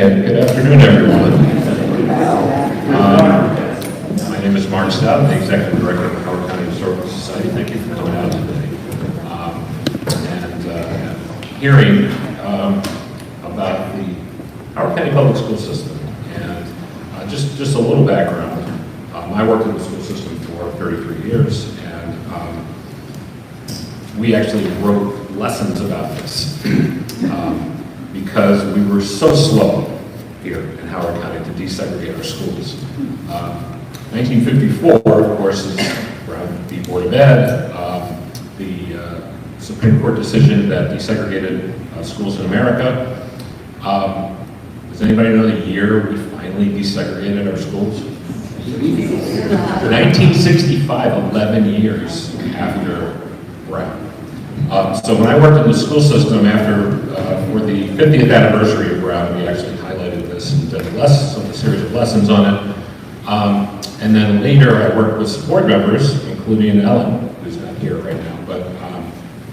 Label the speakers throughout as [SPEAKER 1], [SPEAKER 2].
[SPEAKER 1] and good afternoon, everyone. My name is Mark Stout, the Executive Director of the Howard County Historical Society. Thank you for coming out today and hearing about the Howard County Public School System. And just a little background. I worked in the school system for 33 years, and we actually wrote lessons about this because we were so slow here in Howard County to desegregate our schools. 1954, of course, is around the Bordenave, the Supreme Court decision that desegregated schools in America. Does anybody know the year we finally desegregated our schools? 1965, 11 years after Brown. So when I worked in the school system for the 50th anniversary of Brown, we actually highlighted this and did a series of lessons on it. And then later I worked with some board members, including Allan, who's not here right now, but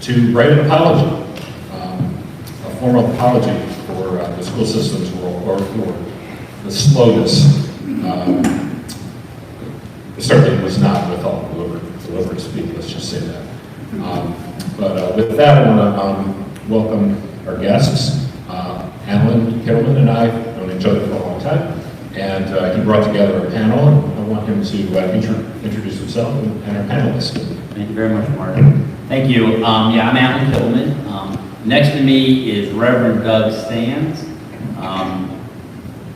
[SPEAKER 1] to write an apology, a formal apology for the school system's role, or for the slowness. It certainly was not with all deliberate speed, let's just say that. But with that, I want to welcome our guests. Allan Kittleman and I have known each other for a long time, and he brought together a panel, and I want him to introduce himself and our panelists.
[SPEAKER 2] Thank you very much, Mark. Thank you. Yeah, I'm Allan Kittleman. Next to me is Reverend Doug Sands,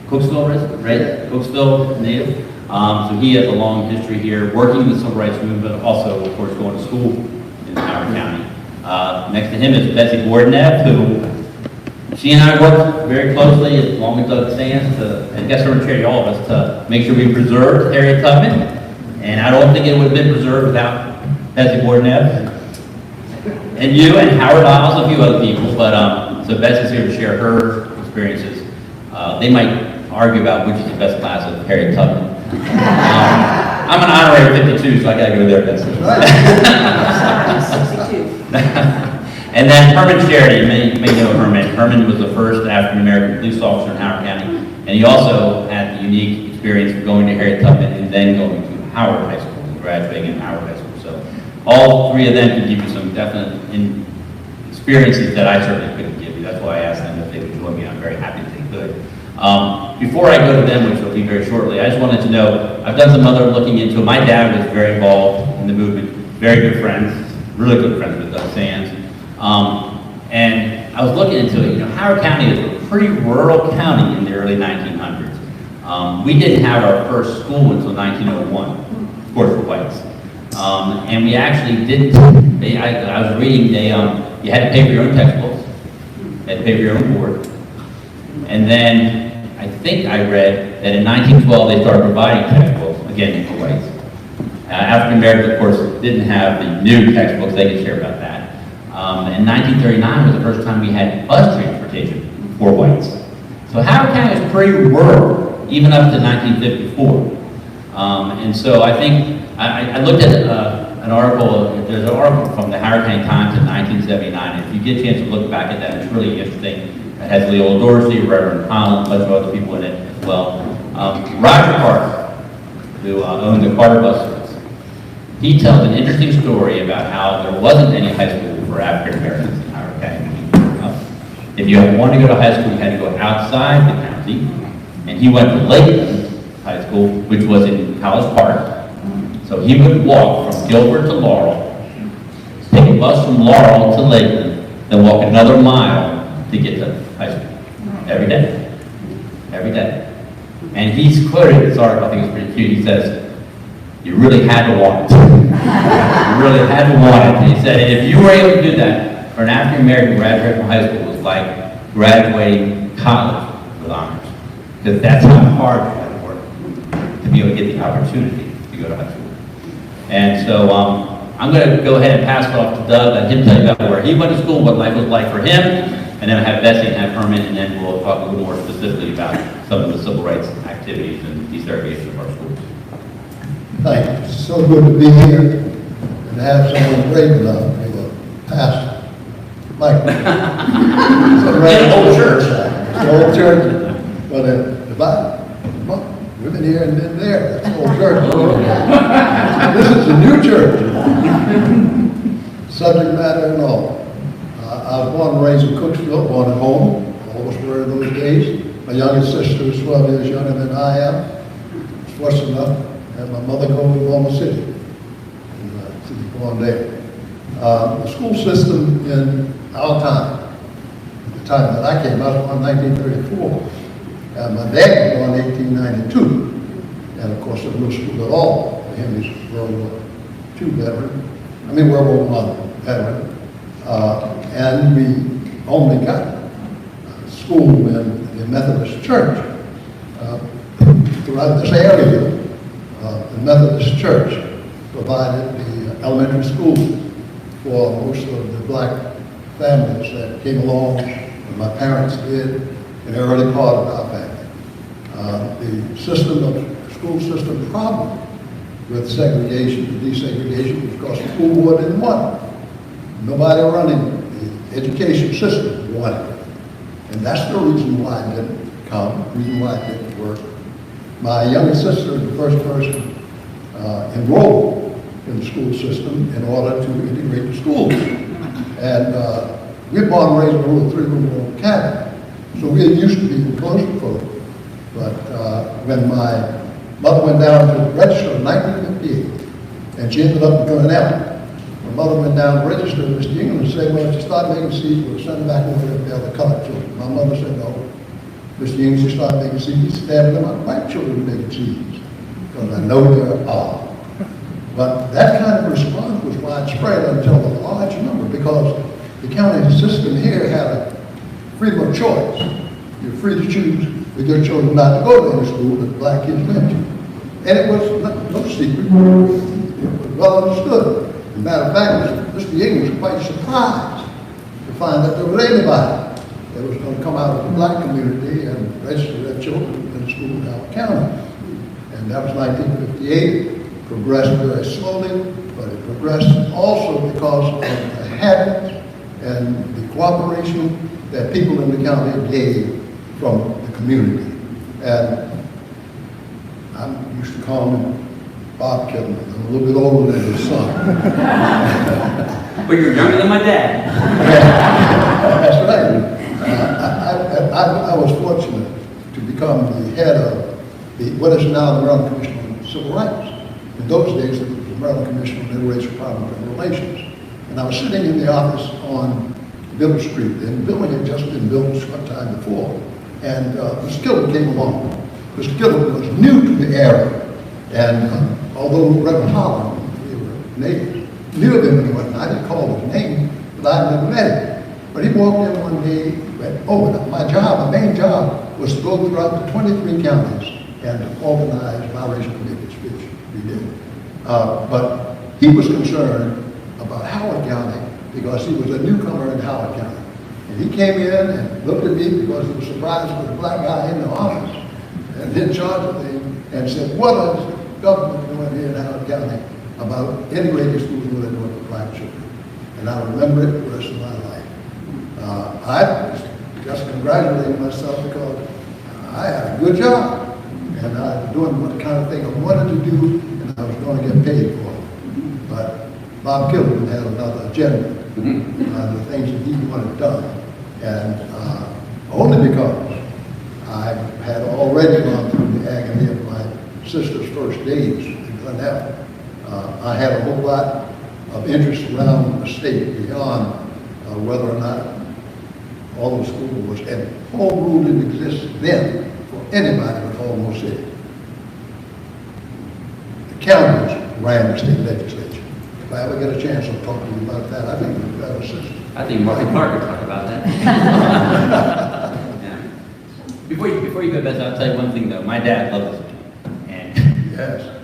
[SPEAKER 2] Cooksville resident, right? Cooksville native. So he has a long history here, working in the civil rights movement, but also, of course, going to school in Howard County. Next to him is Bessie Bordenave, who she and I worked very closely, along with Doug Sands, and guest secretary, all of us, to make sure we preserved Harriet Tubman. And I don't think it would have been preserved without Bessie Bordenave and you and Howard Isles, a few other people. But so Bessie's here to share her experiences. They might argue about which is the best class of Harriet Tubman. I'm an honorary 52, so I gotta go there, Bessie.
[SPEAKER 3] 62.
[SPEAKER 2] And then Herman Charity, you may know Herman. Herman was the first African-American police officer in Howard County, and he also had the unique experience of going to Harriet Tubman and then going to Howard High School and graduating in Howard High School. So all three of them can give you some definite experiences that I certainly couldn't give you. That's why I asked them if they would join me. I'm very happy that they could. Before I go to them, which will be very shortly, I just wanted to know, I've done some other looking into it. My dad was very involved in the movement, very good friends, really good friends with Doug Sands. And I was looking into it. You know, Howard County is a pretty rural county in the early 1900s. We didn't have our first school until 1901, of course, for whites. And we actually didn't, I was reading, you had to pay for your own textbooks, you had to pay for your own board. And then I think I read that in 1912 they started providing textbooks, again, for whites. African Americans, of course, didn't have the new textbooks, they could share about that. And 1939 was the first time we had bus transportation for whites. So Howard County was pretty rural, even up to 1954. And so I think, I looked at an article, there's an article from the Howard County Times in 1979, and if you get a chance to look back at that, it's really interesting. It has Leola Dorsey, Reverend Collins, a bunch of other people in it as well. Roger Carter, who owned the Carter bus service, he tells an interesting story about how there wasn't any high school for African Americans in Howard County. If you wanted to go to high school, you had to go outside the county, and he went to Lakeland High School, which was in College Park. So he would walk from Gilbert to Laurel, take a bus from Laurel to Lakeland, then walk another mile to get to high school. Every day. Every day. And he's quoted this article, I think it's pretty cute. He says, you really had to want it. You really had to want it. And he said, if you were able to do that, for an African American graduate from high school, it was like graduating college with honors. Because that's how hard you had to work to be able to get the opportunity to go to high school. And so I'm going to go ahead and pass it off to Doug, let him tell you about where he went to school, what life was like for him, and then have Bessie and have Herman, and then we'll talk a little more specifically about some of the civil rights activities and desegregation of our schools.
[SPEAKER 4] Thank you. It's so good to be here and to have someone great enough to pass the microphone.
[SPEAKER 2] It's an old church.
[SPEAKER 4] It's an old church. But well, we've been here and been there, that's the old church. This is a new church. Subject matter and all. I was born and raised in Cooksville, born at home, almost were in those days. My youngest sister is 12 years younger than I am. I was fortunate enough to have my mother go to Oklahoma City, and to be born there. The school system in our time, the time that I came, I was born in 1934. My dad was born in 1892. And of course, there was no school at all for him. He's World War II veteran. World War I veteran. And we only got school in the Methodist Church. Throughout this area, the Methodist Church provided the elementary school for most of the black families that came along, and my parents did, in the early part of our family. The school system problem with segregation, desegregation, was because the school board didn't want it. Nobody running the education system wanted it. And that's the reason why it didn't come, the reason why it didn't work. My youngest sister is the first person enrolled in the school system in order to integrate the schools. And we're born and raised in a little three-room cabin, so we're used to being close to folks. But when my mother went down to register in 1958, and she ended up in Bordenave, my mother went down to register, and Mr. England said, well, if you start making seeds, we'll send them back over there to the other colored children. My mother said, no. Mr. England, you start making seeds, stand them up, white children making seeds, because I know there are. But that kind of response was widespread until a large number, because the county system here had a freedom of choice. You're free to choose with your children not to go to any school that black kids went to. And it was no secret. It was well understood. As a matter of fact, Mr. Ying was quite surprised to find that there was anybody that was going to come out of the black community and register their children in the school in Allen County. And that was 1958. Progressed very slowly, but it progressed also because of the habits and the cooperation that people in the county gave from the community. And I used to call him Bob Kittleman. I'm a little bit older than his son.
[SPEAKER 2] But you're younger than my dad.
[SPEAKER 4] That's right. I was fortunate to become the head of what is now the Maryland Commission on Civil Rights. In those days, it was the Maryland Commission on Interracial Problems and Relations. And I was sitting in the office on Village Street, and the building had just been built some time before. And Mr. Kittleman came along. Mr. Kittleman was new to the area. And although Reverend Holland, we were neighbors, knew of him, and I didn't call his name, but I'd never met him. But he walked in one day, went, my main job was to go throughout the 23 counties and to organize biracial committees, which we did. But he was concerned about Howard County because he was a newcomer in Howard County. And he came in and looked at me because he was surprised with a black guy in the office and in charge of things and said, what is the government doing here in Howard County about integrating schools with it for black children? And I remember it the rest of my life. I was just congratulating myself because I had a good job. And I was doing what kind of thing I wanted to do, and I was going to get paid for it. But Bob Kittleman had another agenda on the things that he wanted done. And only because I had already gone through the agony of my sister's first days in Bordenave, I had a whole lot of interest around the state beyond whether or not all the school was, and home rule didn't exist then for anybody with Baltimore City. The counties ran the state legislature. If I ever get a chance, I'll talk to you about that. I think we've got a system.
[SPEAKER 2] I think Martin Clark could talk about that. Yeah. Before you go, Bessie, I'll tell you one thing though. My dad loved us. And
[SPEAKER 4] Yes.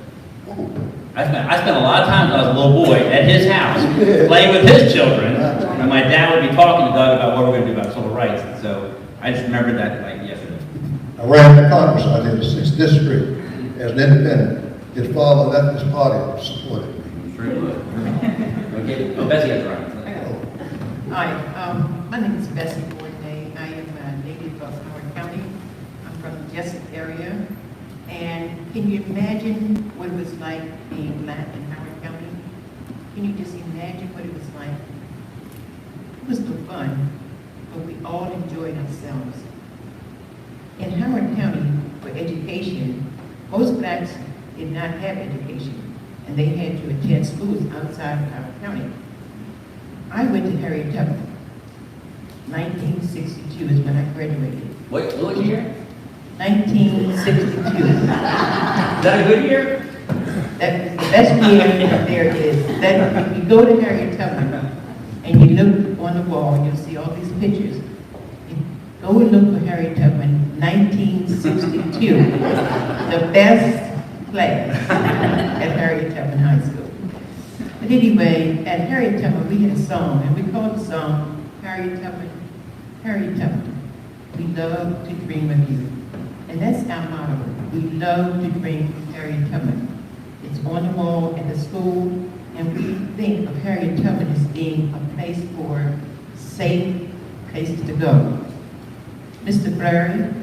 [SPEAKER 2] I spent a lot of time when I was a little boy at his house playing with his children. And my dad would be talking to Doug about what we're going to do about civil rights. And so I just remember that like yesterday.
[SPEAKER 4] I ran for Congress out in the 6th District as an independent. His father left his party to support it.
[SPEAKER 2] Sure you would. Okay. Oh, Bessie has right.
[SPEAKER 3] Hi, my name is Bessie Bordenave. I am a native of Howard County. I'm from Can you imagine what it was like being black in Howard County? Can you just imagine what it was like? It was no fun, but we all enjoyed ourselves. In Howard County, for education, most blacks did not have education, and they had to attend schools outside of Howard County. I went to Harriet Tubman. 1962 is when I graduated.
[SPEAKER 2] What year?
[SPEAKER 3] 1962.
[SPEAKER 2] Is that a good year?
[SPEAKER 3] That is the best year there is. That, if you go to Harriet Tubman and you look on the wall, you'll see all these pictures. Go and look for Harriet Tubman, 1962. The best class at Harriet Tubman High School. But anyway, at Harriet Tubman we had a song, and we called the song Harriet Tubman, Harriet Tubman. We love to dream of you. And that's our motto. We love to dream of Harriet Tubman. It's on the wall at the school, and we think of Harriet Tubman as being a place for safe places to go. Mr. Flurry,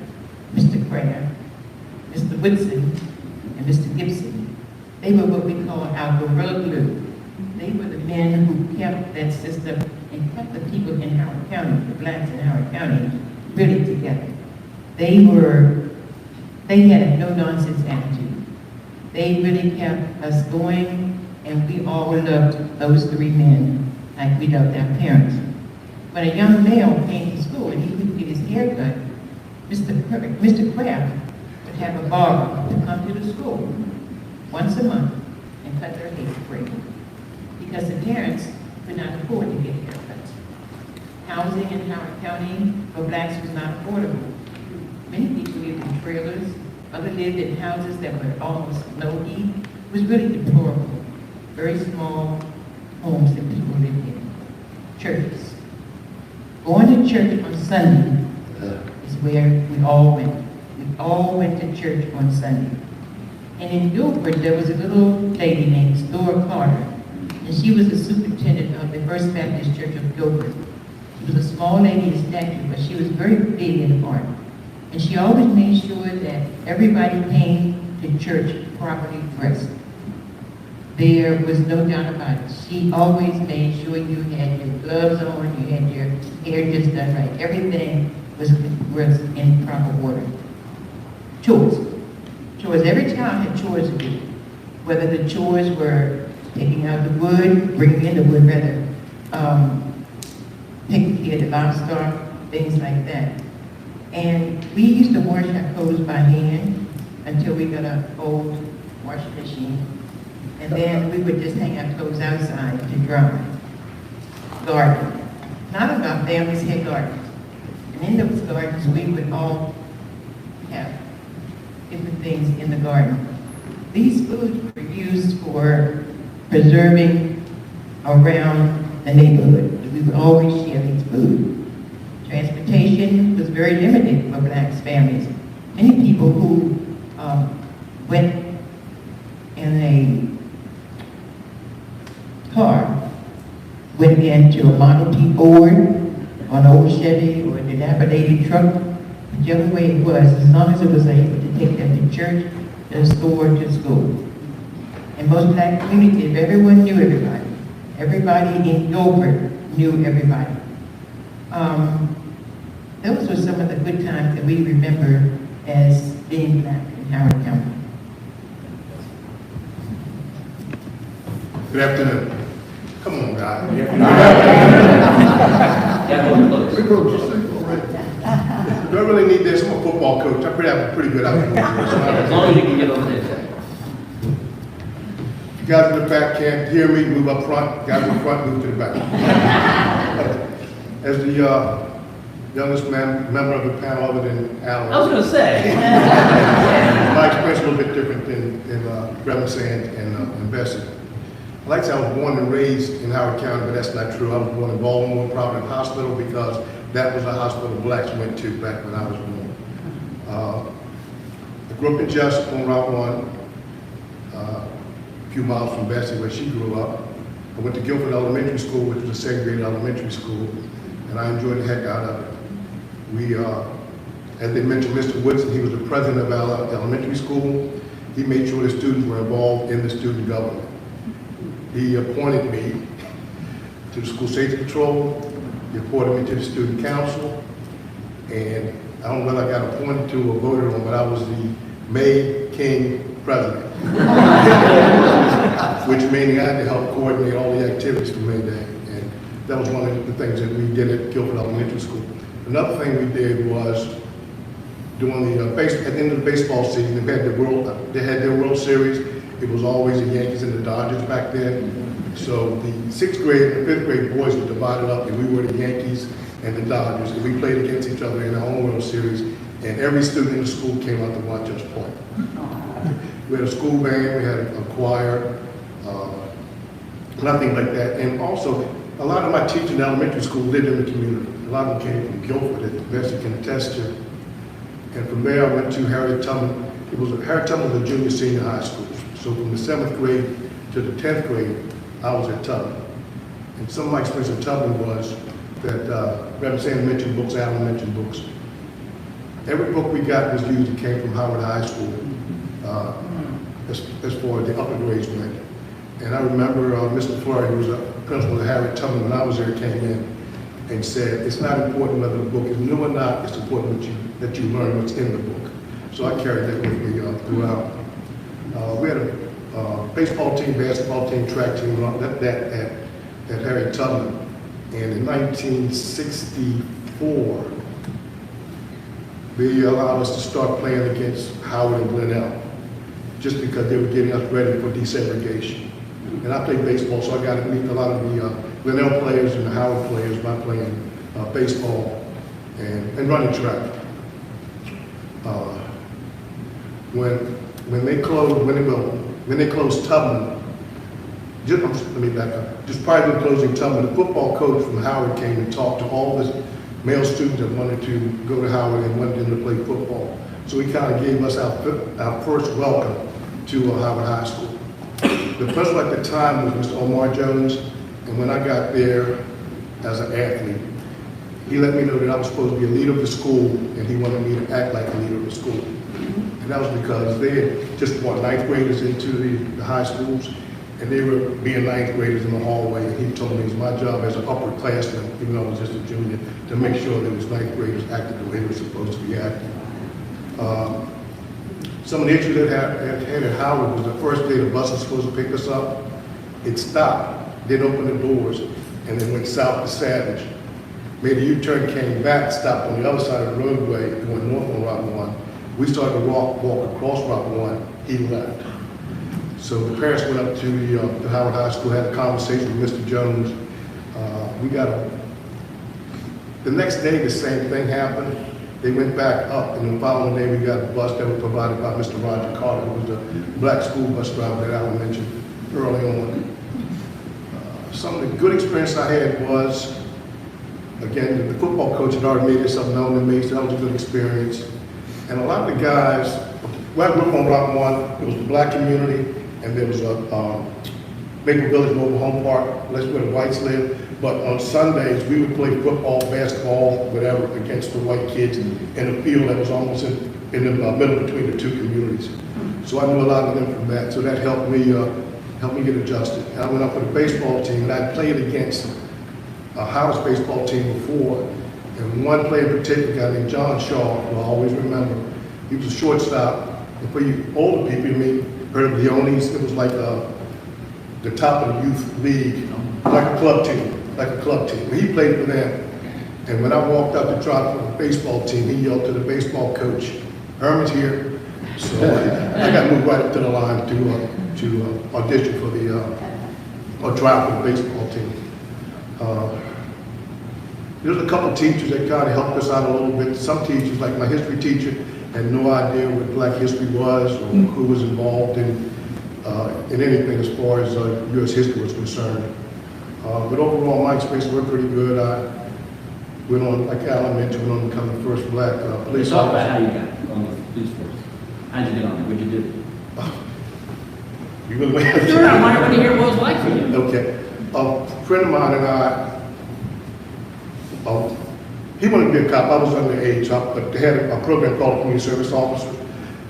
[SPEAKER 3] Mr. Craft, Mr. Woodson, and Mr. Gibson, they were what we call our gorilla glue. They were the men who kept that system and kept the people in Howard County, the blacks in Howard County, really together. They had a no-nonsense attitude. They really kept us going, and we all loved those three men like we loved our parents. When a young male came to school and he couldn't get his hair cut, Mr. Kraft would have a barber to come to the school once a month and cut their hair free, because the parents could not afford to get haircuts. Housing in Howard County for blacks was not affordable. Many people lived in trailers, others lived in houses that were almost no heat. It was really deplorable. Very small homes that people lived in. Churches. Going to church on Sunday is where we all went. We all went to church on Sunday. And in Guilford, there was a little lady named Dora Carter, and she was the superintendent of the First Baptist Church of Guilford. She was a small lady in stature, but she was very big in heart. And she always made sure that everybody came to church properly dressed. There was no doubt about it. She always made sure you had your gloves on, you had your hair just done right. Everything was in proper order. Chores. Chores. Every child had chores to do. Whether the chores were taking out the wood, bringing in the wood rather, taking care of the livestock, things like that. And we used to wash our clothes by hand until we got an old washing machine. And then we would just hang our clothes outside to dry. Garden. Not of our families had gardens. And in those gardens, we would all have different things in the garden. These foods were used for preserving around the neighborhood. We would always share these foods. Transportation was very limited for black families. Many people who went in a car went into a Model T Ford, or an old Chevy, or a dilapidated truck, whichever way it was, as long as it was able to take them to church, to the store, to school. In most black communities, everyone knew everybody. Everybody in Guilford knew everybody. Those were some of the good times that we remember as being black in Howard County.
[SPEAKER 5] Good afternoon. Come on, guys. Do I really need this? I'm a football coach. I pretty have a pretty good outlook.
[SPEAKER 2] As long as you can get over there.
[SPEAKER 5] You guys in the back can't hear me, move up front. You guys in the front, move to the back. As the youngest member of the panel other than Allan.
[SPEAKER 2] I was going to say.
[SPEAKER 5] My experience is a little bit different than Reverend Sand and Bessie. I like to say I was born and raised in Howard County, but that's not true. I was born in Baltimore Providence Hospital because that was a hospital blacks went to back when I was born. I grew up in Just on Route 1, a few miles from Bessie where she grew up. I went to Guilford Elementary School, which was a segregated elementary school, and I enjoyed the heck out of it. We, as they mentioned, Mr. Woodson, he was the president of our elementary school, he made sure the students were involved in the student government. He appointed me to the school safety patrol, he appointed me to the student council, and I don't know whether I got appointed to or voted on, but I was the May King president. Which meaning I had to help coordinate all the activities for May Day. And that was one of the things that we did at Guilford Elementary School. Another thing we did was during the at the end of the baseball season, they had their World Series. It was always the Yankees and the Dodgers back then. So the 6th grade and 5th grade boys were divided up, and we were the Yankees and the Dodgers, and we played against each other in our own World Series. And every student in the school came out to watch us play. We had a school band, we had a choir, nothing like that. And also, a lot of my teachers in elementary school lived in the community. A lot of them came from Guilford, that Bessie can attest to. And from there, I went to Harriet Tubman. Harriet Tubman was a junior senior high school. So from the 7th grade to the 10th grade, I was at Tubman. And some of my experience at Tubman was that Reverend Sanders mentioned books, Allan mentioned books. Every book we got was used that came from Howard High School, as far as the upper grades went. And I remember Mr. Floyd, who was the principal of Harriet Tubman when I was there, came in and said, it's not important whether the book is new or not, it's important that you learn what's in the book. So I carried that with me throughout. We had a baseball team, basketball team, track team, that at Harriet Tubman. And in 1964, they allowed us to start playing against Howard and Glenelg, just because they were getting us ready for desegregation. And I played baseball, so I got to meet a lot of the Glenelg players and the Howard players by playing baseball and running track. When they closed Tubman, let me back up. Just prior to closing Tubman, the football coach from Howard came and talked to all the male students that wanted to go to Howard and wanted them to play football. So he kind of gave us our first welcome to Howard High School. The principal at the time was Mr. Omar Jones, and when I got there as an athlete, he let me know that I was supposed to be a leader of the school, and he wanted me to act like a leader of the school. And that was because they had just brought 9th graders into the high schools, and they were being 9th graders in the hallway, and he told me it was my job as an upperclassman, even though I was just a junior, to make sure that those 9th graders acted the way they were supposed to be acting. Some of the issues that had at Howard was the first day the bus was supposed to pick us up, it stopped, didn't open the doors, and then went south to Savage. Made a U-turn, came back, stopped on the other side of the roadway, going north on Route 1. We started to walk across Route 1, he left. So the parents went up to the Howard High School, had a conversation with Mr. Jones. The next day, the same thing happened. They went back up, and the following day, we got a bus that was provided by Mr. Roger Carter, who was the black school bus driver that Allan mentioned early on. Some of the good experience I had was, again, the football coach had already made himself known to me, so that was a good experience. And a lot of the guys, when I grew up on Route 1, it was the black community, and there was a Maple Village Mobile Home Park, that's where the whites lived. But on Sundays, we would play football, basketball, whatever, against the white kids in a field that was almost in the middle between the two communities. So I knew a lot of them from that, so that helped me get adjusted. And I went up with a baseball team, and I played against Howard's baseball team before. And one player in particular, a guy named John Shaw, who I always remember, he was a shortstop. And for you older people, you may have heard of Leone's, it was like the top of the youth league, like a club team. But he played for them. And when I walked up to try for the baseball team, he yelled to the baseball coach, "Herman's here." So I got moved right up to the line to audition for or try for the baseball team. There's a couple of teachers that kind of helped us out a little bit. Some teachers, like my history teacher, had no idea what Black history was or who was involved in anything as far as U.S. history was concerned. But overall, my experience were pretty good. I went on, like Allan mentioned, went on to become the first Black police
[SPEAKER 2] Talk about
[SPEAKER 5] officer.
[SPEAKER 2] how you got on the police force. How'd you get on it? What'd you do?
[SPEAKER 5] You really went
[SPEAKER 2] Sure, I want to hear what it was like for you.
[SPEAKER 5] Okay. A friend of mine and I, he wanted to be a cop. I was underage, but they had a program called Community Service Officer.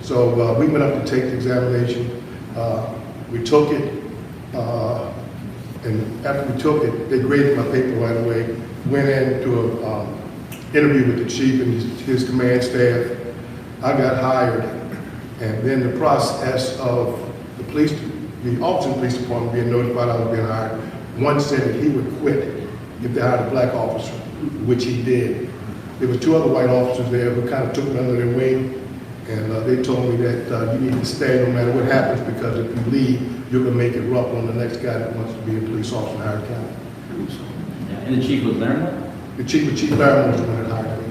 [SPEAKER 5] So we went up to take the examination. We took it, and after we took it, they graded my paper right away. Went into an interview with the chief and his command staff. I got hired, and then the process of the officer of the police department being notified I was being hired, one said that he would quit if they hired a black officer, which he did. There were 2 other white officers there who kind of took me under their wing, and they told me that you need to stay no matter what happens, because if you leave, you're going to make it rough on the next guy that wants to be a police officer in Howard County.
[SPEAKER 2] Yeah, and the chief was Larry?
[SPEAKER 5] The chief Larry was the one that hired me.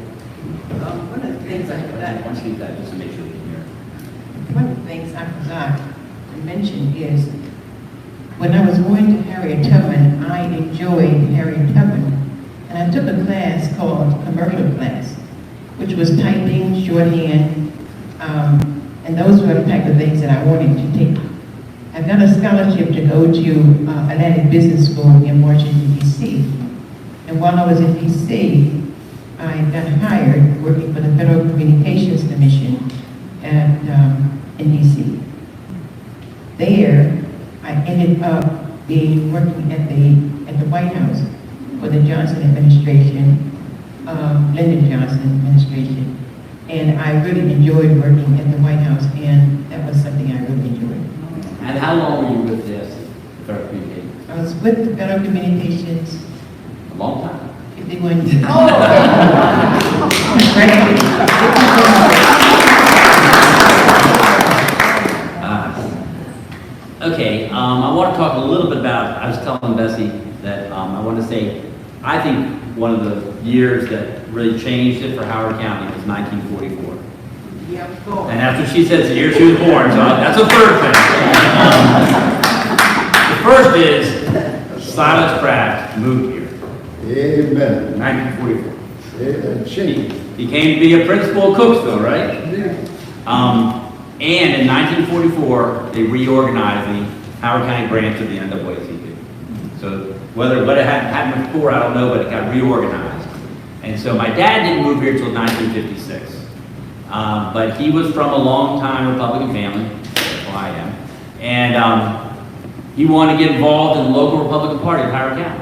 [SPEAKER 3] One of the things I forgot,
[SPEAKER 2] Once you that, just to make sure we can hear.
[SPEAKER 3] one of the things I forgot to mention is, when I was going to Harriet Tubman, I enjoyed Harriet Tubman. And I took a class called commercial class, which was typing, shorthand, and those were the type of things that I wanted to take. I got a scholarship to go to Atlantic Business School in Washington, D.C. And while I was in D.C., I got hired working for the Federal Communications Commission in D.C. There, I ended up working at the White House for the Johnson administration, Lyndon Johnson administration. And I really enjoyed working at the White House, and that was something I really enjoyed.
[SPEAKER 2] And how long were you with this, Federal Communications?
[SPEAKER 3] I was with the Federal Communications
[SPEAKER 2] A long time.
[SPEAKER 3] 51 years.
[SPEAKER 2] Okay, I want to talk a little bit about, I was telling Bessie that I want to say, I think one of the years that really changed it for Howard County was 1944.
[SPEAKER 3] Yeah, of course.
[SPEAKER 2] And that's what she says, the year she was born, so that's a third thing. The first is Silas Craft moved here
[SPEAKER 4] Amen.
[SPEAKER 2] in 1944.
[SPEAKER 4] Amen.
[SPEAKER 2] He came to be a principal of Cooksville, right? And in 1944, they reorganized the Howard County branch of the NAACP. So what it happened before, I don't know, but it got reorganized. And so my dad didn't move here until 1956. But he was from a long-time Republican family, well, I am, and he wanted to get involved in the local Republican Party of Howard County.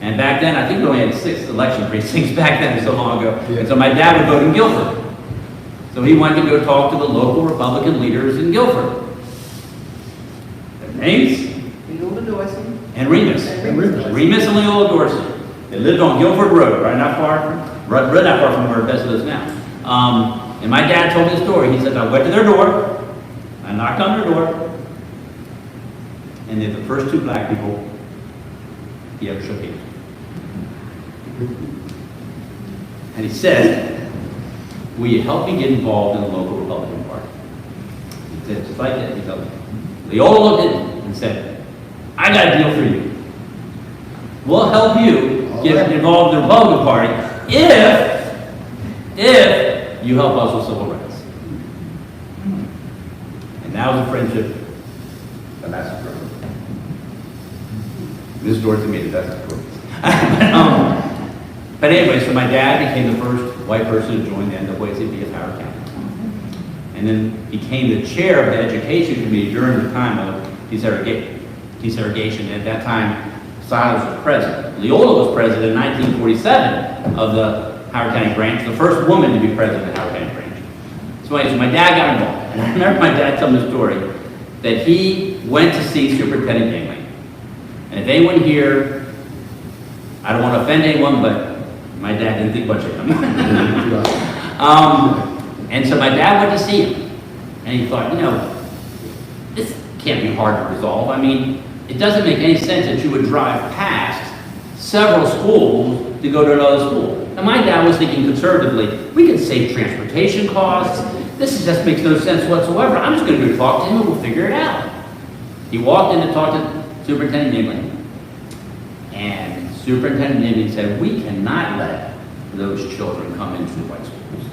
[SPEAKER 2] And back then, I think we only had 6 election precincts back then, so long ago.
[SPEAKER 4] Yeah.
[SPEAKER 2] And so my dad would vote in Guilford. So he went to go talk to the local Republican leaders in Guilford. Their names?
[SPEAKER 3] Leola Dorsey.
[SPEAKER 2] And Remus. Remus and Leola Dorsey. They lived on Guilford Road, right not far from where Bessie lives now. And my dad told me the story. He said, I went to their door, I knocked on their door, and they're the first 2 black people he ever shook hands. And he said, will you help me get involved in the local Republican Party? He said, just like that. He told me. Leola looked at him and said, I got a deal for you. We'll help you get involved in the Republican Party if you help us with civil rights. And that was a friendship that lasted forever. Miss Dorothy made the best of stories. But anyway, so my dad became the first white person to join the NAACP of Howard County. And then became the chair of the education committee during the time of desegregation. At that time, Silas was president. Leola was president in 1947 of the Howard County branch, the first woman to be president of the Howard County branch. So anyway, so my dad got involved. And I remember my dad telling the story that he went to see Superintendent Dingley. And if anyone here, I don't want to offend anyone, but my dad didn't think much of him. And so my dad went to see him. And he thought, this can't be hard to resolve. I mean, it doesn't make any sense that you would drive past several schools to go to another school. And my dad was thinking conservatively, we can save transportation costs. This just makes no sense whatsoever. I'm just going to go talk to him and we'll figure it out. He walked in to talk to Superintendent Dingley. And Superintendent Dingley said, we cannot let those children come into the white schools.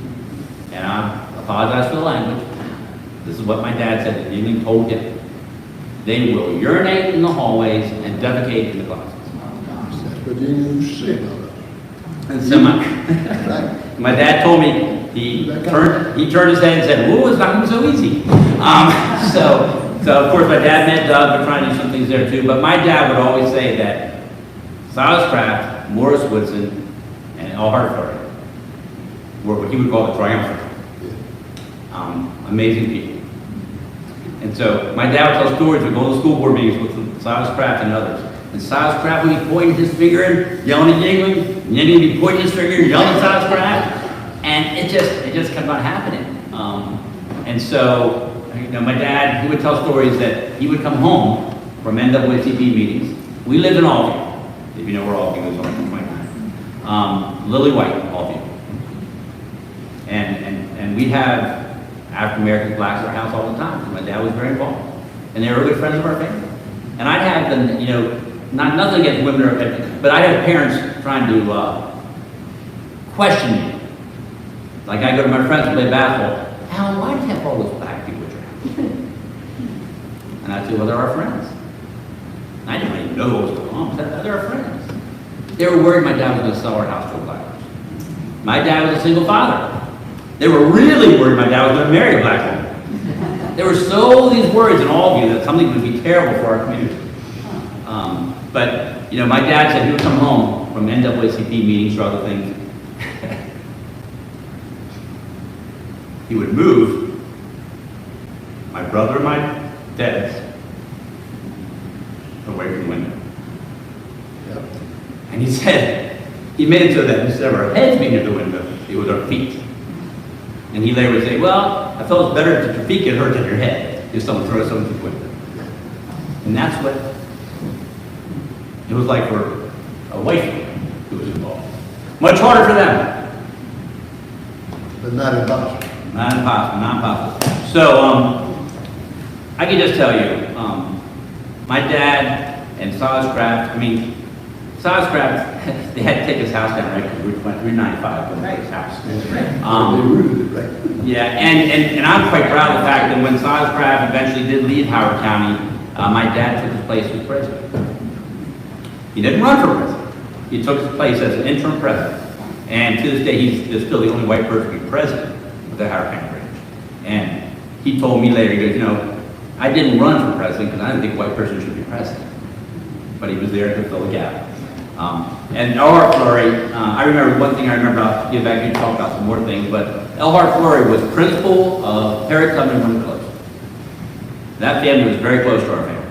[SPEAKER 2] And I apologize for the language. This is what my dad said that Dingley told him. They will urinate in the hallways and defecate in the closets.
[SPEAKER 4] That's what you say about it.
[SPEAKER 2] And so my dad told me, he turned his head and said, "Ooh, it's not going to be so easy." So of course my dad met Doug. We're trying to do some things there too. But my dad would always say that Silas Craft, Morris Woodson, and L. Hartford were what he would call the triumvirate. Amazing people. And so my dad would tell stories. We'd go to school board meetings with Silas Craft and others. And Silas Craft would be pointing his finger and yelling at Yingling, and then he'd be pointing his finger and yelling at Silas Craft, and it just kept on happening. And so, you know, my dad, he would tell stories that he would come home from NAACP meetings. We lived in Alvin, if you know where Alvin is, on 29. Lily White, Alvin. And we'd have African Americans, blacks in our house all the time. So my dad was very involved, and they were good friends of our family. And I'd have them, you know, nothing against women, but I'd have parents trying to question me. Like I go to my friends to play basketball. Alan, why do you have all those black people at your house? And I'd say, well, they're our friends. I didn't even know what was going on, but they're our friends. They were worried my dad was going to sell our house to a black person. My dad was a single father. They were really worried my dad was going to marry a black woman. There were so these worries in all of you that something would be terrible for our community. But, you know, my dad said he would come home from NAACP meetings or other things. He would move my brother and my dad's away from the window.
[SPEAKER 4] Yep.
[SPEAKER 2] And he said, he made it so that instead of our heads being at the window, it was our feet. And he later would say, well, I felt it's better that your feet get hurt than your head if someone throws something through the window. And that's what it was like for a wife who was involved. Much harder for them.
[SPEAKER 4] But not impossible.
[SPEAKER 2] Not impossible. So, I can just tell you, my dad and Silas Craft, Silas Craft, they had to take his house down, right? Because we went 395 to his house. Yeah, and I'm quite proud of the fact that when Silas Craft eventually did leave Howard County, my dad took his place as president. He didn't run for president. He took his place as an interim president. And to this day, he's still the only white person to be president of the Howard County branch. And he told me later, he goes, you know, I didn't run for president because I didn't think a white person should be president. But he was there to fill the gap. And L.R. Fleury, I remember one thing I remember, I'll get back and talk about some more things, but L.R. Fleury was principal of Harry Tubman when it closed. That family was very close to our family.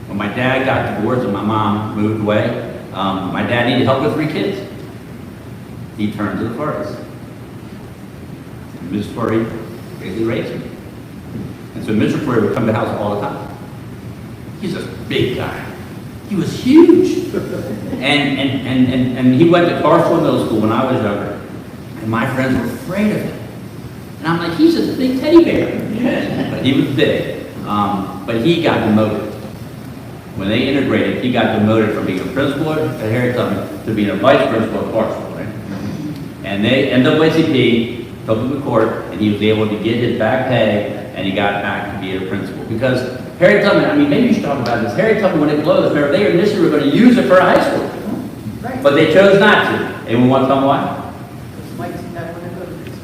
[SPEAKER 2] When my dad got divorced and my mom moved away, my dad needed help with 3 kids. He turned to the Fleury's. Ms. Fleury basically raised me. And so Mr. Fleury would come to the house all the time. He's a big guy. He was huge. And he went to Clarksville Middle School when I was younger. And my friends were afraid of him. And I'm like, he's just a big teddy bear. But he was big. But he got demoted. When they integrated, he got demoted from being a principal at Harry Tubman to being a vice principal at Clarksville, right? And NAACP took him to court, and he was able to get his back pay, and he got back to be a principal. Because Harry Tubman, maybe you should talk about this. Harry Tubman, when it closed, remember, they initially were going to use it for a high school. Right. But they chose not to. Anyone want to tell me why?
[SPEAKER 3] Whites did not want to go to this.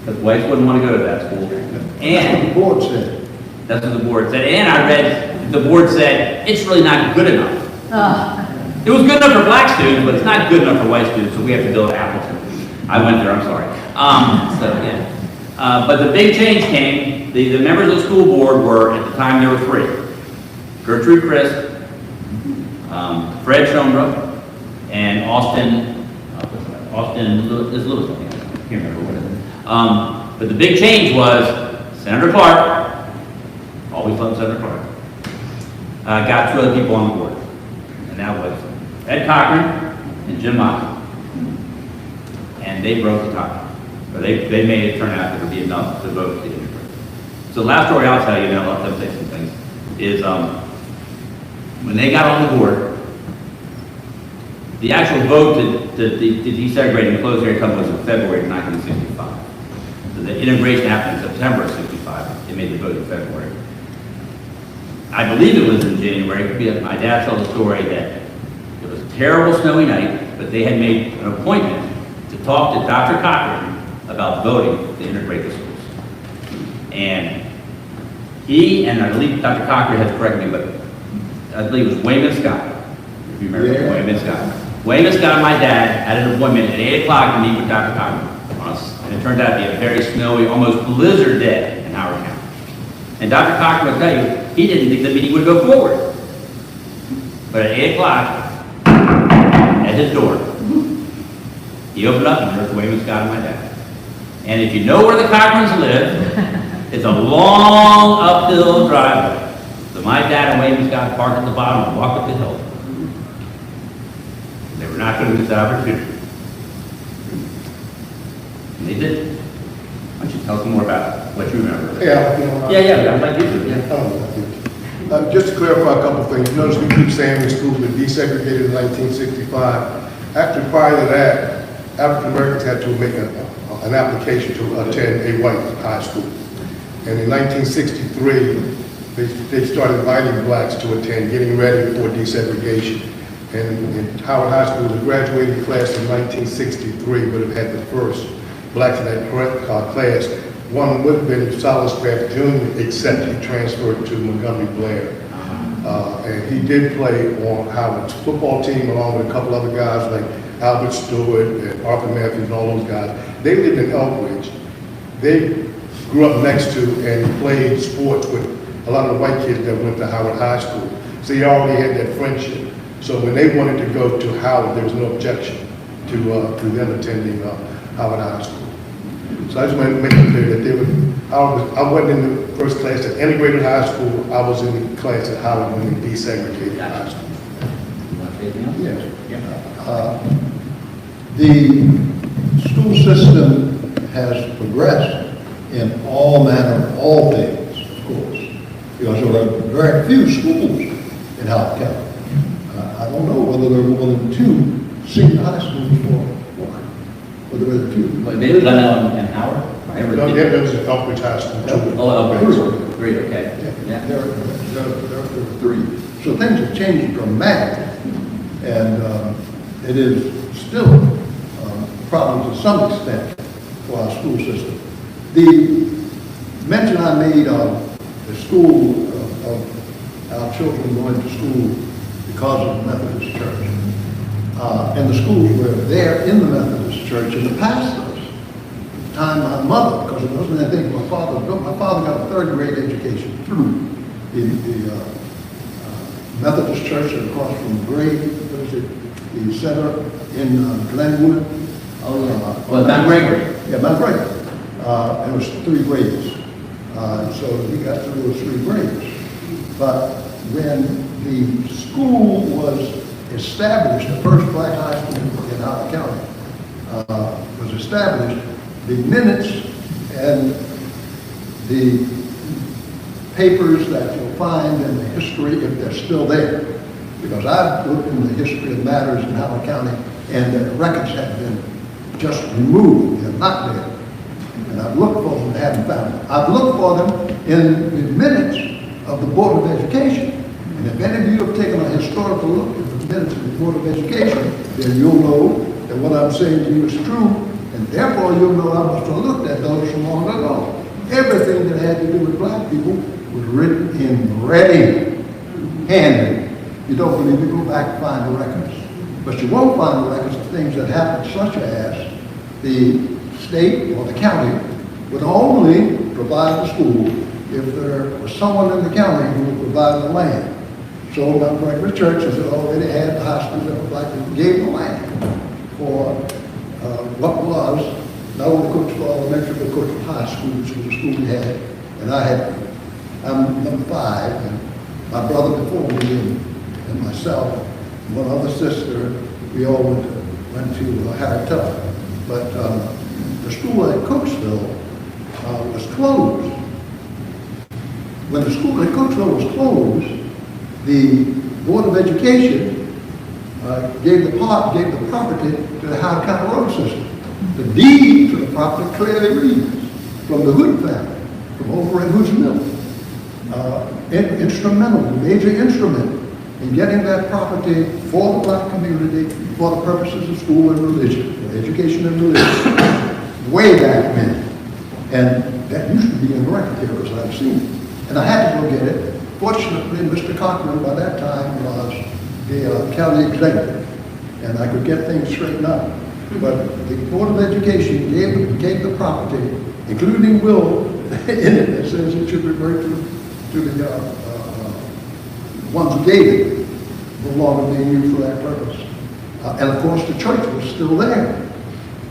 [SPEAKER 2] Because whites wouldn't want to go to that school. And
[SPEAKER 4] The board said.
[SPEAKER 2] that's what the board said. And I read, the board said, it's really not good enough. It was good enough for black students, but it's not good enough for white students, so we have to build Appleton. I went there, I'm sorry. But the big change came, the members of the school board were, at the time, there were 3. Gertrude Crisp, Fred Schoenbrook, and Austin Lewis, I think. I can't remember what it is. But the big change was Senator Clark, always loved Senator Clark, got 2 other people on the board. And that was Ed Cochran and Jim Motley. And they broke the tie. Or they made it turn out that it would be enough to vote to integrate. So the last story I'll tell you, and I'll let them say some things, is when they got on the board, the actual vote to desegregate and close Harry Tubman was in February of 1965. So the integration happened in September of 65. They made the vote in February. I believe it was in January. My dad told the story that it was a terrible snowy night, but they had made an appointment to talk to Dr. Cochran about voting to integrate the schools. And he, and I believe Dr. Cocker has corrected me, but I believe it was Wayman Scott, if you remember Wayman Scott. Wayman Scott and my dad had an appointment at 8 o'clock to meet with Dr. Cocker. And it turned out to be a very snowy, almost blizzard day in Howard County. And Dr. Cocker will tell you, he didn't think the meeting would go forward. But at 8 o'clock, at his door, he opened up and there's Wayman Scott and my dad. And if you know where the Cochrans live, it's a long uphill driveway. So my dad and Wayman Scott parked at the bottom and walked up the hill. They were not going to miss that opportunity. And they did. Why don't you tell us more about what you remember?
[SPEAKER 5] Yeah,
[SPEAKER 2] I'd like you to, yeah.
[SPEAKER 5] Just to clarify a couple of things, you notice we keep saying the schools were desegregated in 1965. Actually, prior to that, African Americans had to make an application to attend a white high school. And in 1963, they started inviting blacks to attend, getting ready for desegregation. And Howard High School, the graduating class in 1963 would have had the first blacks in that class. One would have been Silas Craft Jr., except he transferred to Montgomery Blair. And he did play on Howard's football team along with a couple other guys like Albert Stewart and Arthur Matthews and all those guys. They lived in Elkridge. They grew up next to and played sports with a lot of the white kids that went to Howard High School. So he already had that friendship. So when they wanted to go to Howard, there was no objection to them attending Howard High School. So I just wanted to make it clear that they were, I wasn't in the first class at integrated high school. I was in the class at Howard when they desegregated high school.
[SPEAKER 2] You want to say anything else?
[SPEAKER 4] Yes. The school system has progressed in all things, of course, because there are very few schools in Howard County. I don't know whether there are more than 2 senior high schools or one, but there are 2.
[SPEAKER 2] Well, maybe Glenelg and Howard?
[SPEAKER 5] There was Elkridge High School too.
[SPEAKER 2] Oh, great, okay.
[SPEAKER 4] Yeah. There are 3. So things have changed dramatically, and it is still a problem to some extent for our school system. The mention I made of the school, of our children going to school because of the Methodist Church. And the schools were there in the Methodist Church, and the pastors, at the time my mother, because it wasn't anything my father got a 3rd grade education through the Methodist Church across from the center in Glenwood.
[SPEAKER 2] Well, Mount Gregory.
[SPEAKER 4] Yeah, Mount Gregory. It was 3 grades. So we got through those 3 grades. But when the school was established, the first black high school in Howard County was established, the minutes and the papers that you'll find in the history, if they're still there, because I've looked in the history of matters in Howard County, and the records have been just removed. They're not there. And I've looked for them and haven't found them. I've looked for them in the minutes of the Board of Education. And if any of you have taken a historical look at the minutes of the Board of Education, then you'll know that what I'm saying to you is true, and therefore you'll know I must have looked at those from long ago. Everything that had to do with black people was written in red ink, handwritten. You don't believe me, go back and find the records. But you won't find the records of things that happened, such as the state or the county would only provide the school if there was someone in the county who would provide the land. So Mount Gregory Church, as it already had the high school that black people, gave the land for what was not only Cookeville Elementary, but Cookeville High School, which was the school we had. And I'm number 5, and my brother before me and myself, and one other sister, we all went to Harry Tubman. But the school at Cookeville was closed. When the school at Cookeville was closed, the Board of Education gave the property to the Howard County Road System. The deed to the property clearly reads, from the Hood family, from over in Hood's Mill. Instrumental, major instrument in getting that property for the black community for the purposes of school and religion, or education and religion. way back then. And that used to be in the record here, as I've seen. And I had to go get it. Fortunately, Mr. Cochran, by that time, was the county executive, and I could get things straightened out. But the Board of Education gave the property, including will in it, that says it should revert to the ones who gave it, no longer being used for that purpose. And of course, the church was still there.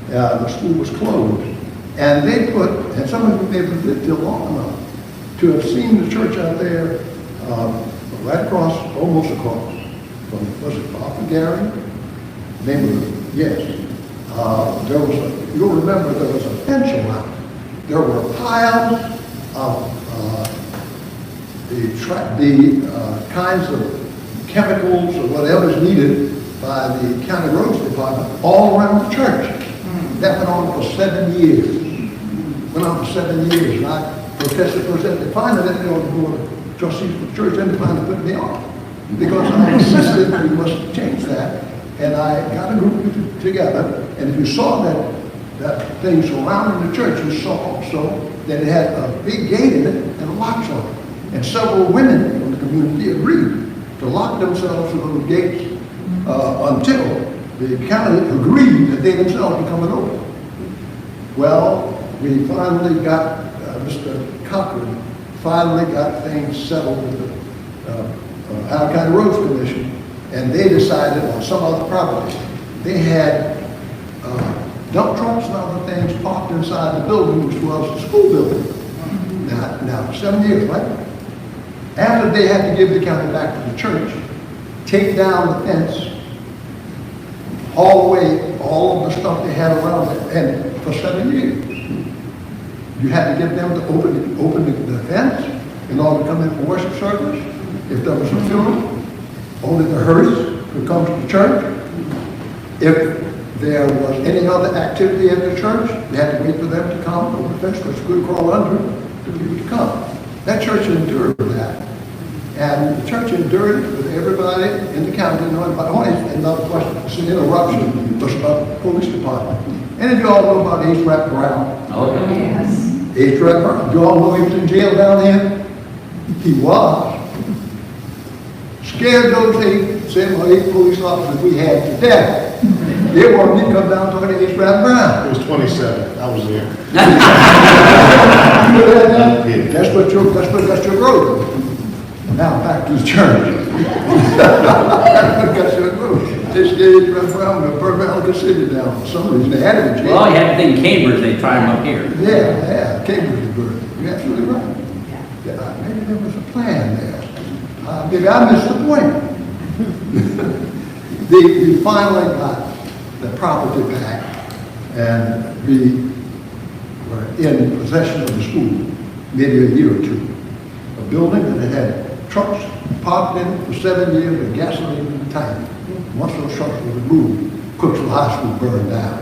[SPEAKER 4] The school was closed. And they put, and some of you may have lived here long enough to have seen the church out there, right across, almost across, from, was it Arthur Gary? Neighborhood, yes. There was a, you'll remember there was a fence around. There were piles of the kinds of chemicals or whatever's needed by the county roads department all around the church. That went on for 7 years. Went on for 7 years, and I protested. They finally let me on the board of trustees for the church, and they finally put me off. Because I insisted we must change that, and I got a group together, and if you saw that thing surrounding the church, you saw also that it had a big gate in it and locks on it. And several women from the community agreed to lock themselves to those gates until the county agreed that they themselves would come and open. Well, we finally got, Mr. Cochran finally got things settled with the Allen County Roads Commission, and they decided on some other property. They had dump trucks and other things parked inside the building, which was the school building. Now 7 years, right? After they had to give the county back to the church, take down the fence, haul away all of the stuff they had around it, and for 7 years. You had to get them to open the fence in order to come in for worship service. If there was a funeral, only the hearse could come to the church. If there was any other activity at the church, you had to wait for them to come over the fence, because you couldn't crawl under to people to come. That church endured that. And the church endured it with everybody in the county. Only another question, it's an interruption, was about the police department. Any of you all know about H-Rap Brown?
[SPEAKER 2] Oh, yes.
[SPEAKER 4] H-Rap Brown. You all know he was in jail down here? He was. Scared those 7 or 8 police officers we had to death. They wanted me to come down talking to H-Rap Brown.
[SPEAKER 5] It was 27, I was there.
[SPEAKER 4] That's what your road. Now back to the church. This day, around the Purple City down. For some reason, they had it in jail.
[SPEAKER 2] Well, you have to think Cambridge, they tried them up here.
[SPEAKER 4] Yeah, Cambridge is good. You're absolutely right. Maybe there was a plan there. Maybe I missed the point. We finally got the property back, and we were in possession of the school maybe a year or two. A building that had trucks parked in it for 7 years with gasoline in the tank. Once those trucks were removed, Cooksville High School burned down.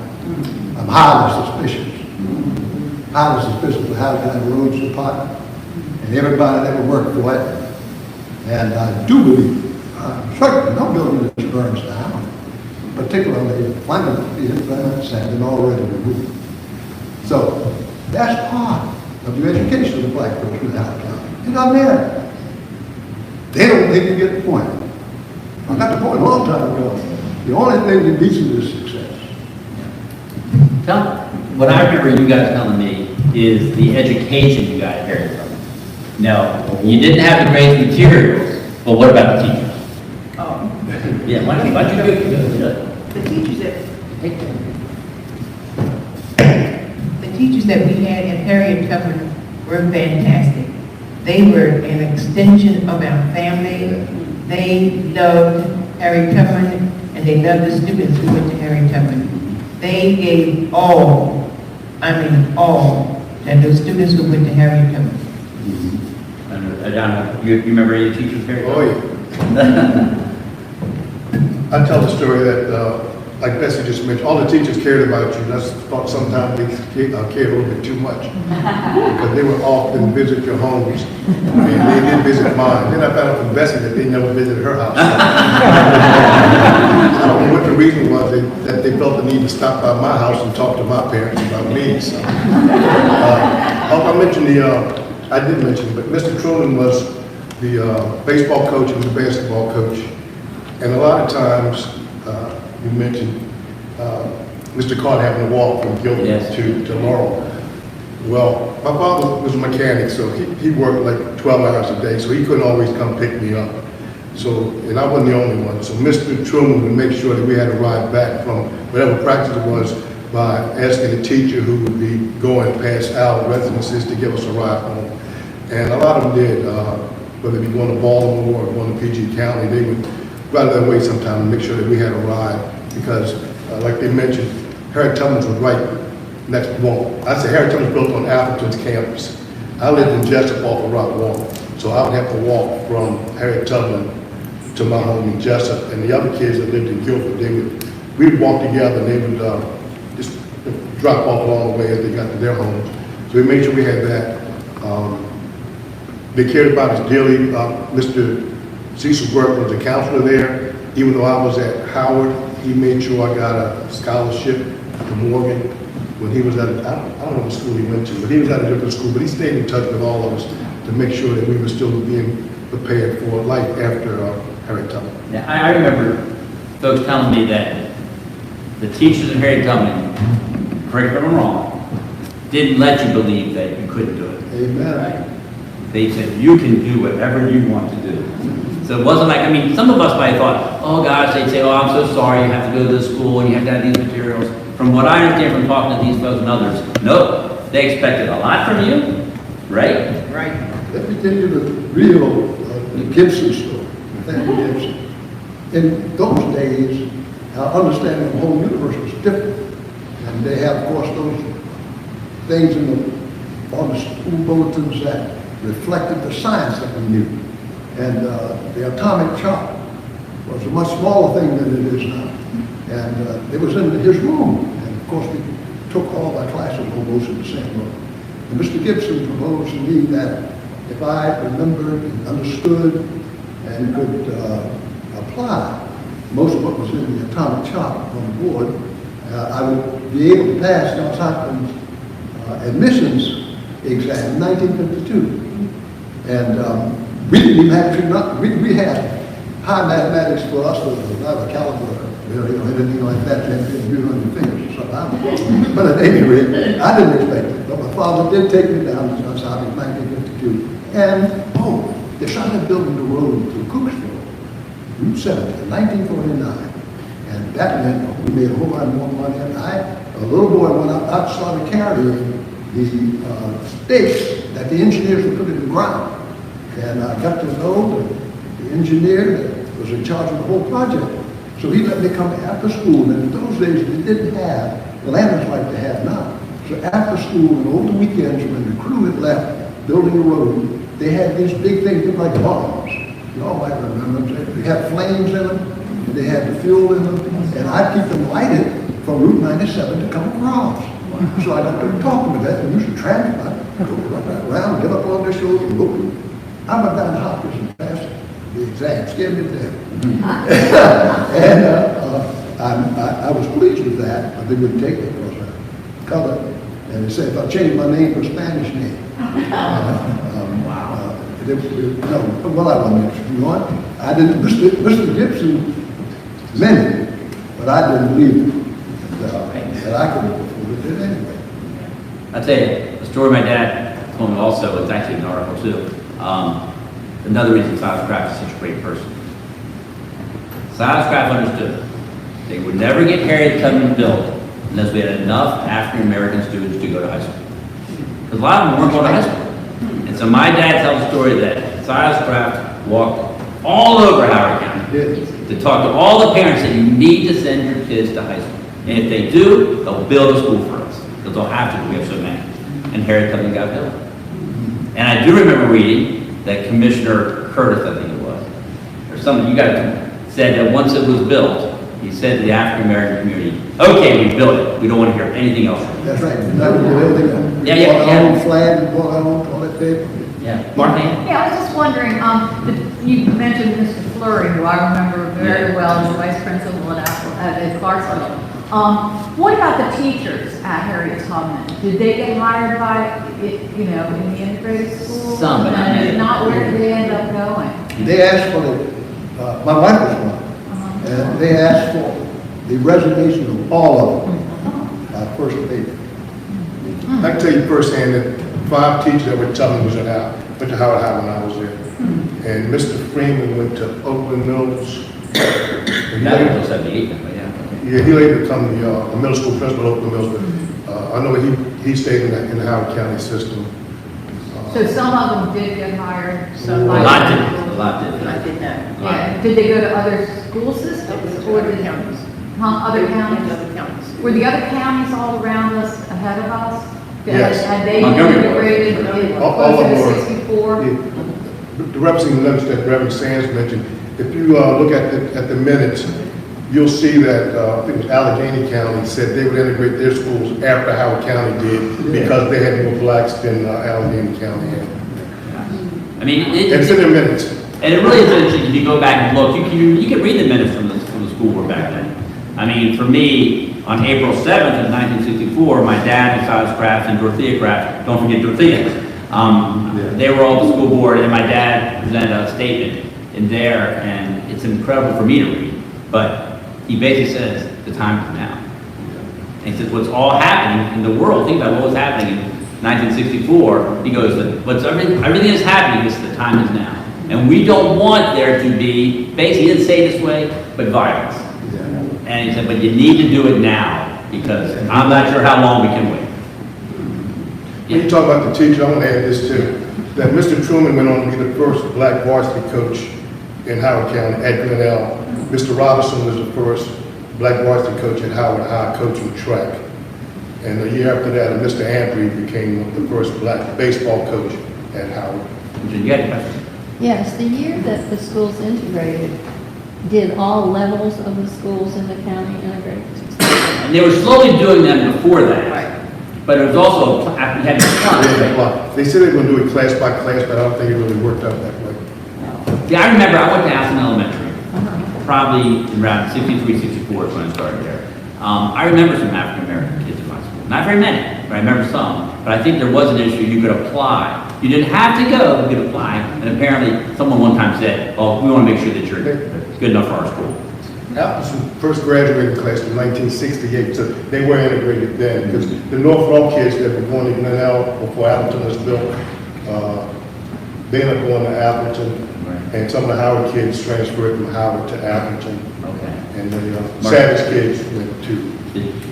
[SPEAKER 4] I'm highly suspicious of how the roads department and everybody that would work for it. And I do believe, certainly no building that burns down, particularly the implements have been already removed. So that's part of the education of the black folks in Allen County. They're not there. They don't think you get the point. I got the point a long time ago. The only thing that beats it is success.
[SPEAKER 2] What I remember you guys telling me is the education you got here from. No, you didn't have the great materials, but what about the teachers?
[SPEAKER 3] Oh,
[SPEAKER 2] Yeah, why don't you do it?
[SPEAKER 3] the teachers that we had at Harriet Tubman were fantastic. They were an extension of our family. They loved Harriet Tubman, and they loved the students who went to Harriet Tubman. They gave all, I mean all, to those students who went to Harriet Tubman.
[SPEAKER 2] You remember any teachers here?
[SPEAKER 5] Oh, yeah. I tell the story that, like Bessie just mentioned, all the teachers cared about you. And I thought sometimes they cared a little bit too much. Because they would often visit your homes. And they did visit mine. Then I found out from Bessie that they never visited her house. I don't know what the reason was, that they felt felt the need to stop by my house and talk to my parents about me, so. I did mention, but Mr. Truman was the baseball coach and the basketball coach. And a lot of times, you mentioned Mr. Carter having to walk from Gilbert
[SPEAKER 2] Yes.
[SPEAKER 5] to Laurel. Well, my father was a mechanic, so he worked like 12 hours a day, so he couldn't always come pick me up. So, and I wasn't the only one. So Mr. Truman would make sure that we had a ride back from whatever practice it was by asking the teacher who would be going past our residences to give us a ride home. And a lot of them did, whether it be going to Baltimore or going to PG County, they would go out of their way sometime to make sure that we had a ride because, like they mentioned, Harriet Tubman's was right next, well, I say Harriet Tubman's built on Appleton's campus. I lived in Jessup off of Rock Walk, so I would have to walk from Harriet Tubman to my home in Jessup, and the other kids that lived in Guilford, we would walk together and they would just drop off along the way as they got to their homes. So we made sure we had that. They cared about us dearly. Mr. Cecil Burke was a counselor there. Even though I was at Howard, he made sure I got a scholarship to Morgan when he was at, I don't know what school he went to, but he was at a different school, but he stayed in touch with all of us to make sure that we were still being prepared for life after Harriet Tubman.
[SPEAKER 2] Yeah, I remember folks telling me that the teachers at Harriet Tubman, correct me if I'm wrong, didn't let you believe that you couldn't do it.
[SPEAKER 4] Amen.
[SPEAKER 2] They said, you can do whatever you want to do. So it wasn't like, I mean, some of us might have thought, oh gosh, they'd say, oh, I'm so sorry, you have to go to this school and you have to have these materials. From what I understand from talking to these folks and others, nope, they expected a lot from you, right?
[SPEAKER 3] Right.
[SPEAKER 4] Let me tell you the real Gibson story, Nathaniel Gibson. In those days, our understanding of the whole universe was different. And they have, of course, those things on the school bulletins that reflected the science that we knew. And the atomic clock was a much smaller thing than it is now. And it was in his room. And of course, we took all of our classes almost in the same room. And Mr. Gibson proposed to me that if I remembered and understood and could apply most of what was in the atomic clock on the board, I would be able to pass Johns Hopkins admissions exam in 1952. And we didn't even have we had high mathematics for us, was not a calendar, anything like that, you had to do on your fingers or something. But at any rate, I didn't expect it. But my father did take me down to Johns Hopkins in 1952. And, they started building the road to Cooksville, Route 7, in 1949. And that meant we made a whole lot more money. And a little boy, went out and started carrying the stakes that the engineers would put in the ground. And I got to know the engineer that was in charge of the whole project. So he let me come after school, and in those days we didn't have the lanterns like they have now. So after school and over the weekends when the crew had left building the road, they had these big things that looked like bombs. You all might remember them. They had flames in them, and they had the fuel in them, and I'd keep them lighted from Route 97 to come across. So I got to talking to that, and used to traffic, I'd go right around, get up on their shoulder, and look. I went down to Hopkins and passed the exam, scared me to death. And I was pleased with that, but they wouldn't take it because I colored. And they said if I changed my name to a Spanish name. No, well, I wasn't interested. You know what? I didn't, Mr. Gibson meant it, but I didn't believe it. That I could afford it anyway.
[SPEAKER 2] I'll tell you, the story my dad told me also, it's actually an article too. Another reason Silas Craft is such a great person. Silas Craft understood they would never get Harriet Tubman built unless we had enough African American students to go to high school. Because a lot of them weren't going to high school. And so my dad tells a story that Silas Craft walked all over Howard County to talk to all the parents that you need to send your kids to high school. And if they do, they'll build a school for us. Because they'll have to, we have so many. And Harriet Tubman got built. And I do remember reading that Commissioner Curtis, I think it was, or something, you guys said that once it was built, he said to the African American community, okay, we built it. We don't want to hear anything else.
[SPEAKER 4] That's right. We
[SPEAKER 2] Yeah.
[SPEAKER 4] bought our own flag, we bought our own toilet paper.
[SPEAKER 2] Yeah. Martin?
[SPEAKER 6] Yeah, I was just wondering, you mentioned Mr. Fleury, who I remember very well as vice principal at Clarksville. What about the teachers at Harriet Tubman? Did they get hired by, in the integrated school?
[SPEAKER 2] Some, but not
[SPEAKER 6] And
[SPEAKER 2] many.
[SPEAKER 6] if not, where did they end up going?
[SPEAKER 4] They asked for the, my wife was one, and they asked for the resignation of all of them by first of April.
[SPEAKER 5] I can tell you firsthand that 5 teachers that were telling me went to Howard High when I was there. And Mr. Freeman went to Oakland Mills. And he
[SPEAKER 2] That
[SPEAKER 5] later-
[SPEAKER 2] was 78, but yeah.
[SPEAKER 5] Yeah, he later become the middle school principal at Oakland Mills, but I know he stayed in the Howard County system.
[SPEAKER 6] So some of them did get hired, some.
[SPEAKER 2] A lot did, a lot did.
[SPEAKER 3] I did that.
[SPEAKER 6] Yeah, did they go to other school systems or did
[SPEAKER 3] Counties.
[SPEAKER 6] Other counties?
[SPEAKER 3] Other counties.
[SPEAKER 6] Were the other counties all around us ahead of us?
[SPEAKER 5] Yes.
[SPEAKER 6] Had they
[SPEAKER 2] Montgomery was.
[SPEAKER 6] integrated
[SPEAKER 5] All
[SPEAKER 6] closer
[SPEAKER 5] of them
[SPEAKER 6] to
[SPEAKER 5] were.
[SPEAKER 6] 64?
[SPEAKER 5] The representative that Reverend Sands mentioned, if you look at the minutes, you'll see that, I think it was Allegheny County said they would integrate their schools after Howard County did because they had more blacks than Allegheny County had.
[SPEAKER 2] I mean,
[SPEAKER 5] It's in their minutes.
[SPEAKER 2] and it really is interesting, if you go back and look, you can read the minutes from the school board back then. I mean, for me, on April 7th of 1964, my dad and Silas Crafts and Dorothea Crafts, don't forget Dorothea, they were all at the school board, and my dad presented a statement in there, and it's incredible for me to read, but he basically says, the time is now. And he says, what's all happening in the world, think about what was happening in 1964, he goes, everything that's happening is the time is now. And we don't want there to be, basically, he didn't say it this way, but violence. And he said, but you need to do it now, because I'm not sure how long we can wait.
[SPEAKER 5] When you talk about the teacher, I want to add this too, that Mr. Truman went on to be the first black varsity coach in Howard County at Grinnell. Mr. Robinson was the first black varsity coach at Howard High coaching track. And a year after that, Mr. Ambrey became the first black baseball coach at Howard.
[SPEAKER 2] You got a question?
[SPEAKER 7] Yes, the year that the schools integrated, did all levels of the schools in the county integrate?
[SPEAKER 2] And they were slowly doing them before that.
[SPEAKER 3] Right.
[SPEAKER 2] But it was also, we had to
[SPEAKER 5] They said they were going to do it class by class, but I don't think it really worked out that way.
[SPEAKER 2] Yeah, I remember I went to Allen Elementary, probably around 63, 64 is when I started there. I remember some African-American kids in my school. Not very many, but I remember some. But I think there was an issue, you could apply. You didn't have to go, you could apply. And apparently, someone one time said, oh, we want to make sure that you're good enough for our school.
[SPEAKER 5] Appleton first graduated class in 1968, so they were integrated then, because the Norfolk kids that were going to Grinnell before Appleton was built, they ended up going to Appleton, and some of the Howard kids transferred from Howard to Appleton,
[SPEAKER 2] Okay.
[SPEAKER 5] and the Savage kids went to.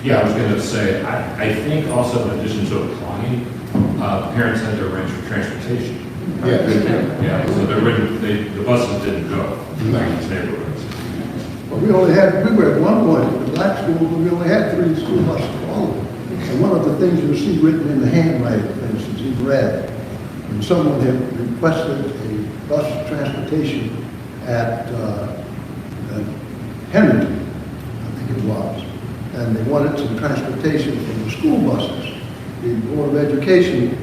[SPEAKER 1] Yeah, I was going to say, I think also in addition to applying, parents had to arrange for transportation.
[SPEAKER 5] Yeah, they did.
[SPEAKER 1] Yeah, so the buses didn't go to these neighborhoods.
[SPEAKER 4] But we were at one point, in the black schools, we only had 3 school buses for all of them. And one of the things you'll see written in the handwriting, for instance, in red, when someone had requested a bus transportation at Henry, I think it was, and they wanted some transportation from the school buses. The Board of Education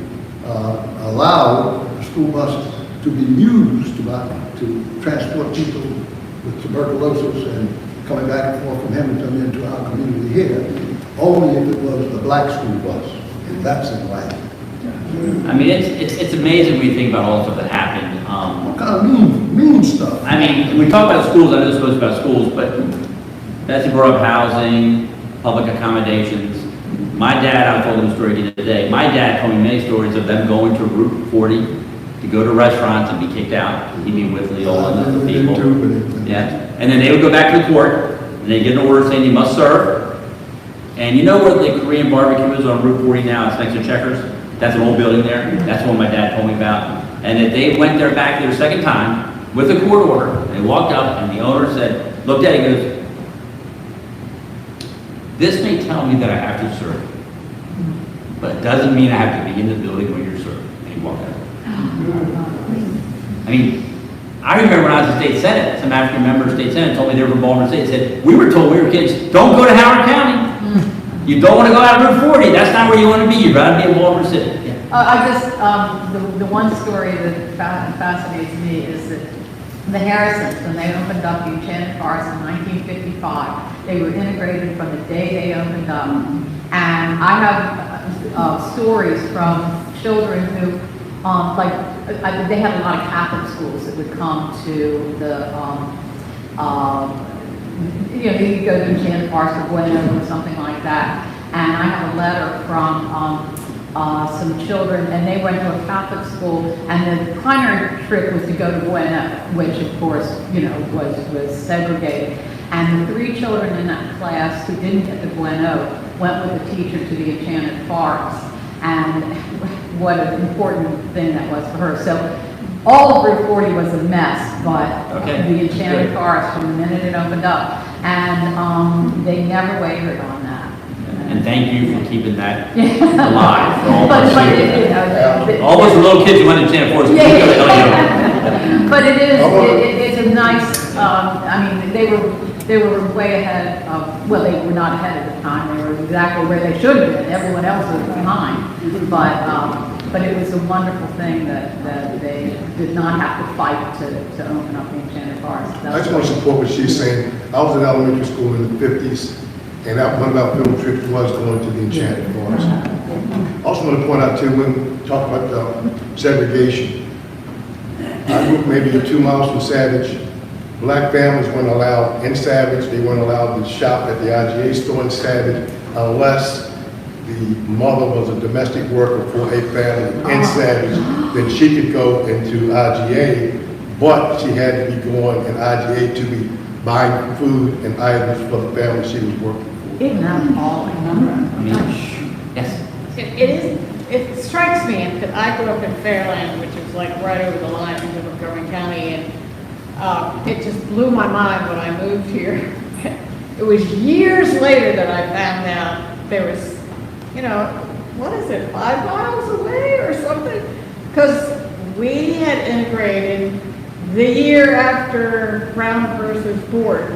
[SPEAKER 4] allowed the school buses to be used to transport people with tuberculosis and coming back and forth from Hamilton into our community here, only if it was the black school bus, and that's in white.
[SPEAKER 2] I mean, it's amazing when you think about all the stuff that happened.
[SPEAKER 4] What kind of mean stuff?
[SPEAKER 2] I mean, we talk about schools, I know this goes about schools, but Bessie brought up housing, public accommodations. My dad, I told him a story today, my dad told me many stories of them going to Route 40 to go to restaurants and be kicked out. He'd be with Leola and other people. Yeah, and then they would go back to the court, and they'd get an order saying you must serve. And you know where the Korean barbecue is on Route 40 now? It's next to Checkers. That's an old building there. That's what my dad told me about. And that they went there back there a second time with a court order. They walked up, and the owner said, looked at it, and goes, this may tell me that I have to serve, but it doesn't mean I have to be in the building when you're serving. And he walked out. I mean, I remember when I was in state senate, some African member of state senate told me they were from Baltimore State, said, we were told when we were kids, don't go to Howard County. You don't want to go out Route 40. That's not where you want to be. You'd rather be in Baltimore City. Yeah.
[SPEAKER 6] I just, the one story that fascinates me is that the Harrisons, when they opened up the Enchanted Forest in 1955, they were integrated from the day they opened up. And I have stories from children who, they had a lot of Catholic schools that would come to the, you could go to Enchanted Forest or Bordenave or something like that. And I have a letter from some children, and they went to a Catholic school, and the primary trip was to go to Bordenave, which of course, was segregated. And the 3 children in that class who didn't get to Bordenave went with the teacher to the Enchanted Forest, and what an important thing that was for her. So all of Route 40 was a mess, but the Enchanted Forest, from the minute it opened up, and they never wavered on that.
[SPEAKER 2] And thank you for keeping that alive for all of
[SPEAKER 6] But
[SPEAKER 2] us. All those little kids who went to Enchanted Forest.
[SPEAKER 6] But it's a nice, they were way ahead of, well, they were not ahead at the time, they were exactly where they should have been, everyone else was behind. But it was a wonderful thing that they did not have to fight to open up the Enchanted Forest.
[SPEAKER 5] I just want to support what she's saying. I was in elementary school in the 50s, and one of our field trips was going to the Enchanted Forest. I also want to point out, too, when we talk about segregation, I grew up maybe 2 miles from Savage. Black families weren't allowed in Savage. They weren't allowed to shop at the IGA store in Savage unless the mother was a domestic worker for a family in Savage. Then she could go into IGA, but she had to be going in IGA to be buying food and items for the family she was working for.
[SPEAKER 6] Isn't that appalling?
[SPEAKER 2] Yes.
[SPEAKER 8] It strikes me, because I grew up in Fairland, which is like right over the line into Montgomery County, and it just blew my mind when I moved here. It was years later that I found out there was, what is it, 5 miles away or something? Because we had integrated the year after Brown versus Board.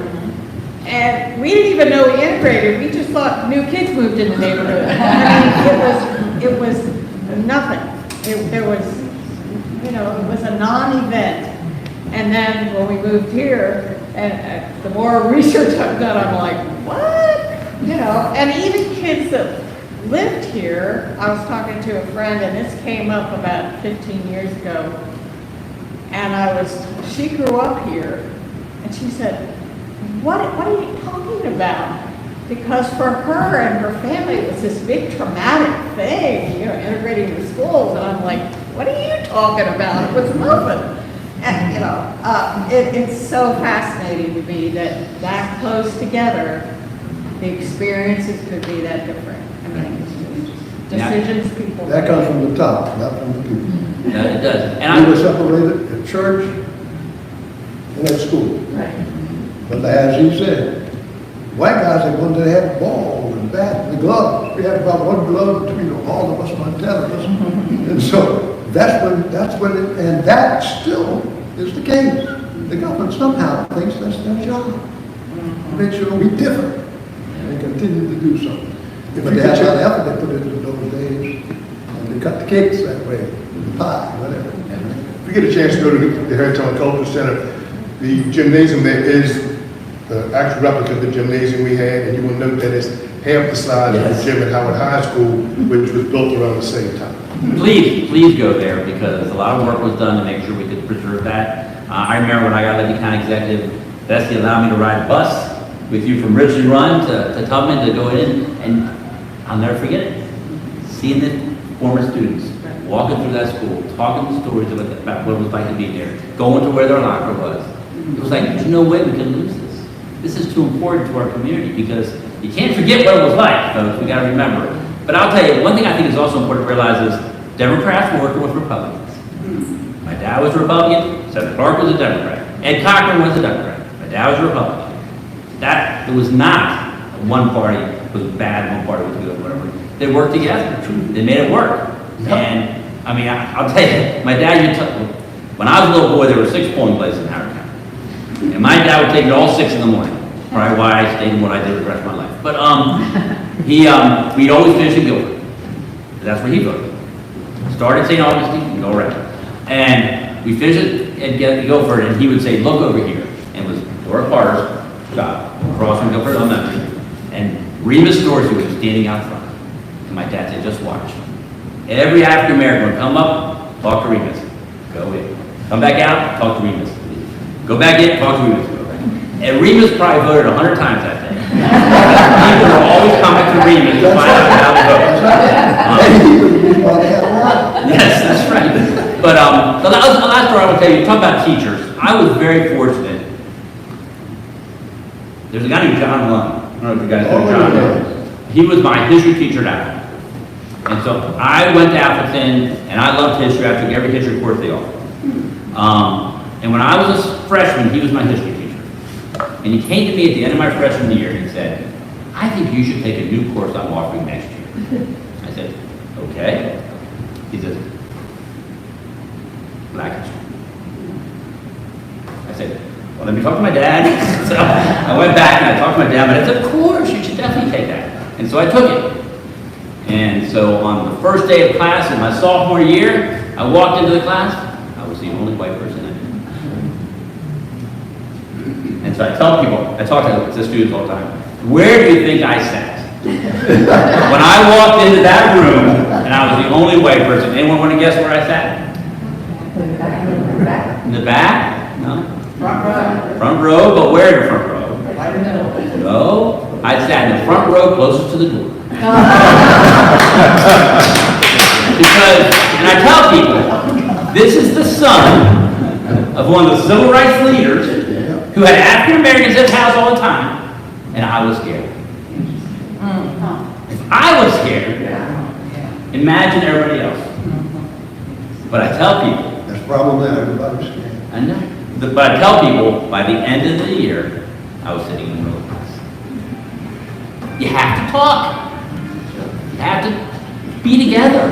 [SPEAKER 8] And we didn't even know we integrated. We just thought new kids moved in the neighborhood. It was nothing. It was a non-event. And then when we moved here, and the more research I've done, I'm like, what? And even kids that lived here, I was talking to a friend, and this came up about 15 years ago. And she grew up here, and she said, what are you talking about? Because for her and her family, it was this big traumatic thing, integrating the schools. And I'm like, what are you talking about? It was nothing. And, it's so fascinating to me that close together, the experiences could be that different. Decisions people
[SPEAKER 4] That comes from the top, not from the people.
[SPEAKER 2] No, it does. And
[SPEAKER 4] We were separated at church and at school.
[SPEAKER 6] Right.
[SPEAKER 4] But as he said, white guys are going to have balls and bats and gloves. We had about 1 glove between all of us, my 10 of us. And so that's when and that still is the case. The government somehow thinks that's their job. Make sure we differ and continue to do so. But they had the effort they put into those days, and they cut the cakes that way, the pie, whatever.
[SPEAKER 5] If you get a chance to go to the Harrington Cultural Center, the gymnasium there is the actual replica of the gymnasium we had, and you will note that it's half the size of the gym at Howard High School, which was built around the same time.
[SPEAKER 2] Please go there, because a lot of work was done to make sure we could preserve that. I remember when I got elected county executive, Bessie allowed me to ride a bus with you from Richland Run to Tubman to go in, and I'll never forget it. Seeing the former students walking through that school, talking stories about what it was like to be there, going to where their locker was. It was like, there's no way we can lose this. This is too important to our community, because you can't forget what it was like, folks. We got to remember it. But I'll tell you, one thing I think is also important to realize is Democrats were working with Republicans. My dad was a Republican, Senator Clark was a Democrat, Ed Cochran was a Democrat, my dad was a Republican. That, it was not one party was bad, one party was good, whatever. They worked together, they made it work. Yep. And, I'll tell you, my dad, when I was a little boy, there were 6 polling places in Howard County. And my dad would take me all 6 in the morning. Probably why I stayed in what I did the rest of my life. But we'd always finish in Guilford. That's where he voted. Started St. Augustine and go around. And we finished it, go for it, and he would say, look over here. And it was Dora Carter's shop, across from Guilford Elementary. And Remus Dorsey was standing out front. And my dad said, just watch. Every African American would come up, talk to Remus. Go in. Come back out, talk to Remus. Go back in, talk to Remus. Go back. And Remus probably voted 100 times that day. People were always coming to Remus to find out how to vote. Yes, that's right. But the last story I want to tell you, talk about teachers. I was very fortunate. There's a guy named John Lund. I don't know if you guys know John Lund. He was my history teacher at Allen. And so I went to Appleton, and I loved history. I took every history course they offered. And when I was a freshman, he was my history teacher. And he came to me at the end of my freshman year and he said, I think you should take a new course I'm offering next year. I said, okay. He says, Black history. I said, well, let me talk to my dad. So I went back and I talked to my dad, but I said, of course, you should definitely take that. And so I took it. And so on the first day of class in my sophomore year, I walked into the class. I was the only white person in it. And so I tell people, I talk to the students all the time, where do you think I sat? When I walked into that room and I was the only white person, anyone want to guess where I sat? In the back? No?
[SPEAKER 8] Front row.
[SPEAKER 2] Front row, but where in the front row? No, I sat in the front row closest to the door. Because, and I tell people, this is the son of one of the civil rights leaders who had African Americans at his house all the time, and I was scared. If I was scared, imagine everybody else. But I tell people,
[SPEAKER 4] That's the problem there, everybody's scared.
[SPEAKER 2] I know, but I tell people, by the end of the year, I was sitting in the middle of class. You have to talk. You have to be together.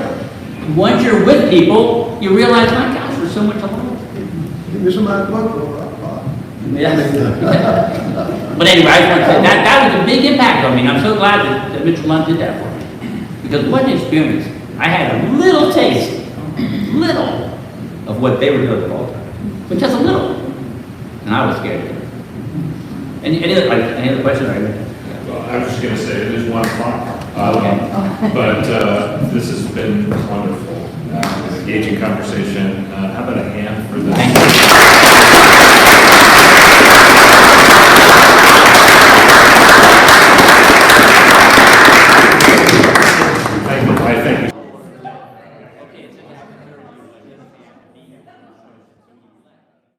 [SPEAKER 2] Once you're with people, you realize, my gosh, we're so much alone.
[SPEAKER 4] Give me somebody to work for,
[SPEAKER 2] Yes. But anyway, I just want to say that was a big impact on me, and I'm so glad that Mitchell Lund did that for me. Because what an experience. I had a little taste, of what they were doing all the time. But just a little. And I was scared. Any other questions?
[SPEAKER 1] Well, I was just going to say, it is 1 o'clock.
[SPEAKER 2] Okay.
[SPEAKER 1] But this has been wonderful, engaging conversation. How about a hand for this?
[SPEAKER 2] Thank you.